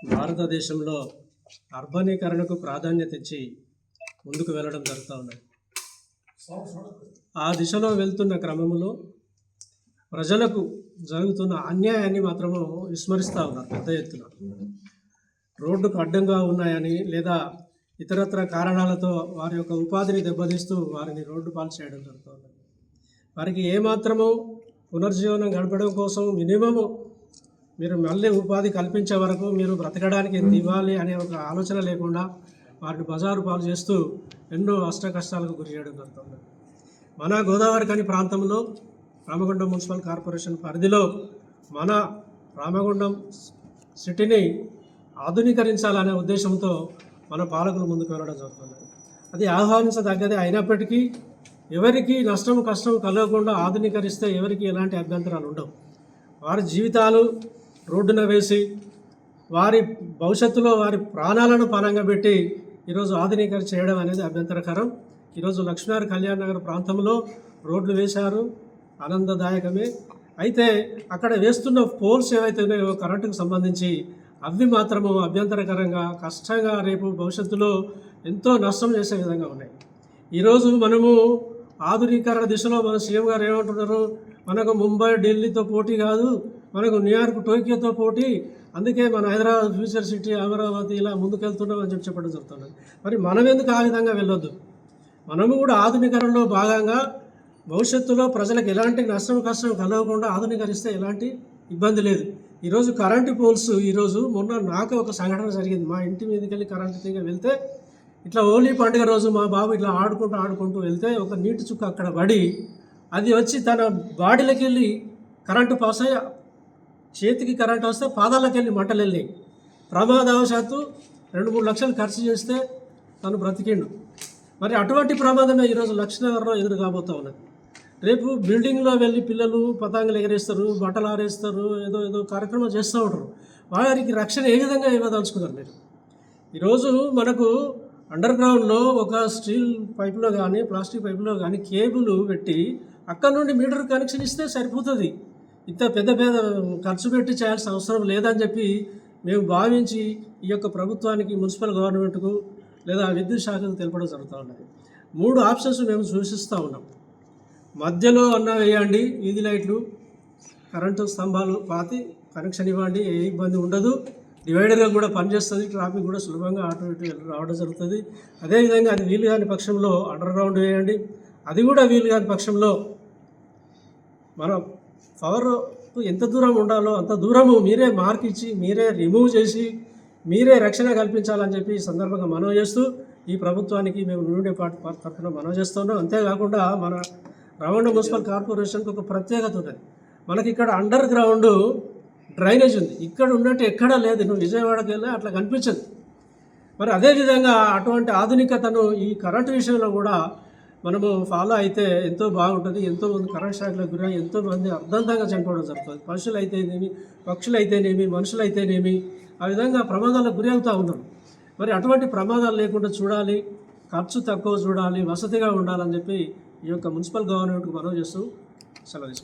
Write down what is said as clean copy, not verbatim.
భారతదేశంలో అర్బనీకరణకు ప్రాధాన్యత ఇచ్చి ముందుకు వెళ్ళడం జరుగుతూ ఉన్నది. ఆ దిశలో వెళ్తున్న క్రమంలో ప్రజలకు జరుగుతున్న అన్యాయాన్ని మాత్రము విస్మరిస్తూ ఉన్నారు. పెద్ద ఎత్తున రోడ్డుకు అడ్డంగా ఉన్నాయని లేదా ఇతరత్ర కారణాలతో వారి యొక్క ఉపాధిని దెబ్బతీస్తూ వారిని రోడ్డు పాలు చేయడం జరుగుతూ ఉన్నది. వారికి ఏమాత్రము పునర్జీవనం గడపడం కోసం మినిమము మీరు మళ్ళీ ఉపాధి కల్పించే వరకు మీరు బ్రతకడానికి ఎంత ఇవ్వాలి అనే ఒక ఆలోచన లేకుండా వారిని బజారు పాలు చేస్తూ ఎన్నో కష్టాలకు గురి చేయడం జరుగుతుంది. మన గోదావరిఖని ప్రాంతంలో రామగుండం మున్సిపల్ కార్పొరేషన్ పరిధిలో మన రామగుండం సిటీని ఆధునీకరించాలనే ఉద్దేశంతో మన పాలకులు ముందుకు వెళ్ళడం జరుగుతుంది. అది ఆహ్వానించదగ్గదే అయినప్పటికీ ఎవరికి నష్టం కష్టం కలగకుండా ఆధునీకరిస్తే ఎవరికి ఎలాంటి అభ్యంతరాలు ఉండవు. వారి జీవితాలు రోడ్డున వేసి వారి భవిష్యత్తులో వారి ప్రాణాలను పణంగా పెట్టి ఈరోజు ఆధునీకరణ చేయడం అనేది అభ్యంతరకరం. ఈరోజు లక్ష్మీనగర్ కళ్యాణ్ నగర్ ప్రాంతంలో రోడ్లు వేశారు, ఆనందదాయకమే. అయితే అక్కడ వేస్తున్న పోల్స్ ఏవైతే ఉన్నాయో కరెంటుకు సంబంధించి అవి మాత్రము అభ్యంతరకరంగా కష్టంగా రేపు భవిష్యత్తులో ఎంతో నష్టం చేసే విధంగా ఉన్నాయి. ఈరోజు మనము ఆధునీకరణ దిశలో మన సీఎం గారు ఏమంటున్నారు, మనకు ముంబై ఢిల్లీతో పోటీ కాదు, మనకు న్యూయార్క్ టోక్యోతో పోటీ, అందుకే మన హైదరాబాద్ ఫ్యూచర్ సిటీ అమరావతి ఇలా ముందుకెళ్తున్నాం అని చెప్పడం జరుగుతున్నది. మరి మనం ఎందుకు ఆ విధంగా వెళ్ళొద్దు? మనము కూడా ఆధునీకరణలో భాగంగా భవిష్యత్తులో ప్రజలకు ఎలాంటి నష్టం కష్టం కలగకుండా ఆధునీకరిస్తే ఎలాంటి ఇబ్బంది లేదు. ఈరోజు కరెంటు పోల్స్ మొన్న నాకు ఒక సంఘటన జరిగింది. మా ఇంటి మీదకి వెళ్ళి కరెంటు తీగ వెళ్తే ఇట్లా హోలీ పండుగ రోజు మా బాబు ఇట్లా ఆడుకుంటూ వెళ్తే ఒక నీటి చుక్క అక్కడ పడి అది వచ్చి తన బాడీలోకి వెళ్ళి కరెంటు పాస్ అయ్యి చేతికి కరెంటు వస్తే పాదాలకు వెళ్ళి మంటలు వెళ్ళి ప్రమాదవశాత్తు 2-3 లక్షలు ఖర్చు చేస్తే తను బ్రతికిండు. మరి అటువంటి ప్రమాదమే ఈరోజు లక్ష్మీనగర్లో ఎదురు కాబోతూ ఉన్నది. రేపు బిల్డింగ్లో వెళ్ళి పిల్లలు పతాంగులు ఎగరేస్తారు, బట్టలు ఆరేస్తారు, ఏదో కార్యక్రమం చేస్తూ ఉంటారు. వారికి రక్షణ ఏ విధంగా ఇవ్వదలుచుకున్నారు మీరు? ఈరోజు మనకు అండర్ గ్రౌండ్లో ఒక స్టీల్ పైపులో కానీ ప్లాస్టిక్ పైపులో కానీ కేబుల్ పెట్టి అక్కడ నుండి మీటర్ కనెక్షన్ ఇస్తే సరిపోతుంది. ఇంత పెద్ద ఖర్చు పెట్టి చేయాల్సిన అవసరం లేదని చెప్పి మేము భావించి ఈ యొక్క ప్రభుత్వానికి మున్సిపల్ గవర్నమెంట్కు లేదా విద్యుత్ శాఖకు తెలపడం జరుగుతూ ఉన్నది. 3 ఆప్షన్స్ మేము సూచిస్తూ ఉన్నాం. మధ్యలో అన్న వేయండి వీధి లైట్లు, కరెంటు స్తంభాలు పాతి కనెక్షన్ ఇవ్వండి, ఏ ఇబ్బంది ఉండదు. డివైడర్గా కూడా పనిచేస్తుంది, ట్రాఫిక్ కూడా సులభంగా అటు ఇటు రావడం జరుగుతుంది. అదేవిధంగా అది వీలు కాని పక్షంలో అండర్ గ్రౌండ్ వేయండి. అది కూడా వీలు కాని పక్షంలో మన పవర్ ఎంత దూరం ఉండాలో అంత దూరము మీరే మార్క్ ఇచ్చి మీరే రిమూవ్ చేసి మీరే రక్షణ కల్పించాలని చెప్పి ఈ సందర్భంగా మనవి చేస్తూ ఈ ప్రభుత్వానికి మేము నుండి తరఫున మనవి చేస్తున్నాం. అంతేకాకుండా మన రామగుండం మున్సిపల్ కార్పొరేషన్కి ఒక ప్రత్యేకత ఉన్నది. మనకి ఇక్కడ అండర్ గ్రౌండ్ డ్రైనేజ్ ఉంది, ఇక్కడ ఉన్నట్టు ఎక్కడా లేదు. నువ్వు విజయవాడకి వెళ్ళి అట్లా కనిపించదు. మరి అదేవిధంగా అటువంటి ఆధునికతను ఈ కరెంటు విషయంలో కూడా మనము ఫాలో అయితే ఎంతో బాగుంటుంది. ఎంతోమంది కరెంట్ షాక్లకు గురై ఎంతోమంది అర్ధంతంగా చనిపోవడం జరుగుతుంది. పశువులు అయితేనేమి, పక్షులు అయితేనేమి, మనుషులు అయితేనేమి ఆ విధంగా ప్రమాదాలకు గురి అవుతూ ఉన్నారు. మరి అటువంటి ప్రమాదాలు లేకుండా చూడాలి, ఖర్చు తక్కువ చూడాలి, వసతిగా ఉండాలని చెప్పి ఈ యొక్క మున్సిపల్ గవర్నమెంట్కి మనవి చేస్తూ సెలవు తీసుకుంటాం.